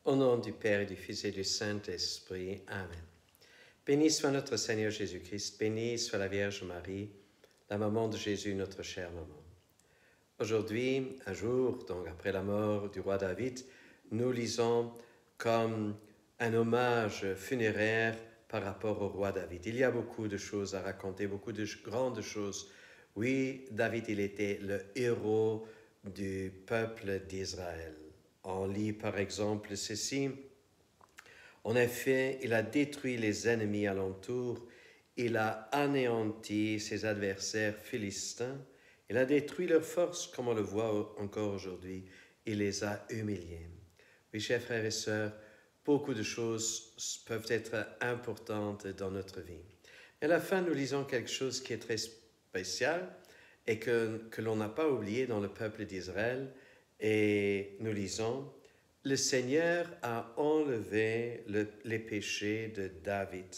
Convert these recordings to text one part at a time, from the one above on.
Au nom du Père et du Fils et du Saint-Esprit. Amen. Béni soit notre Seigneur Jésus-Christ, béni soit la Vierge Marie, la maman de Jésus, notre chère maman. Aujourd'hui, un jour, donc après la mort du roi David, nous lisons comme un hommage funéraire par rapport au roi David. Il y a beaucoup de choses à raconter, beaucoup de grandes choses. Oui, David, il était le héros du peuple d'Israël. On lit par exemple ceci. En effet, il a détruit les ennemis alentour, il a anéanti ses adversaires philistins, il a détruit leurs forces comme on le voit encore aujourd'hui, il les a humiliés. Oui, chers frères et sœurs, beaucoup de choses peuvent être importantes dans notre vie. Et à la fin, nous lisons quelque chose qui est très spécial et que l'on n'a pas oublié dans le peuple d'Israël. Et nous lisons, « Le Seigneur a enlevé les péchés de David.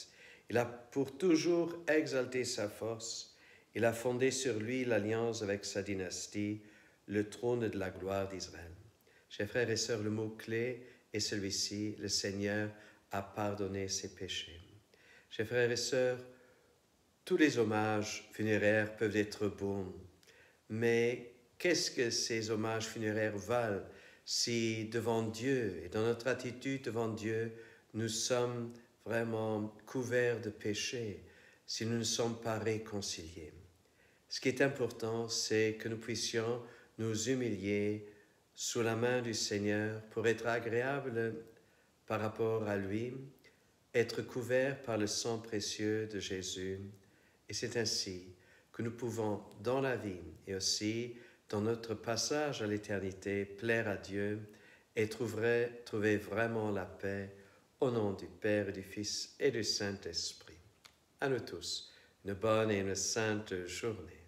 Il a pour toujours exalté sa force. Il a fondé sur lui l'alliance avec sa dynastie, le trône de la gloire d'Israël. » Chers frères et sœurs, le mot-clé est celui-ci, « Le Seigneur a pardonné ses péchés. » Chers frères et sœurs, tous les hommages funéraires peuvent être bons, mais qu'est-ce que ces hommages funéraires valent si devant Dieu et dans notre attitude devant Dieu, nous sommes vraiment couverts de péché, si nous ne sommes pas réconciliés? Ce qui est important, c'est que nous puissions nous humilier sous la main du Seigneur pour être agréables par rapport à lui, être couverts par le sang précieux de Jésus. Et c'est ainsi que nous pouvons, dans la vie et aussi dans notre passage à l'éternité, plaire à Dieu et trouver vraiment la paix au nom du Père, du Fils et du Saint-Esprit. À nous tous, une bonne et une sainte journée.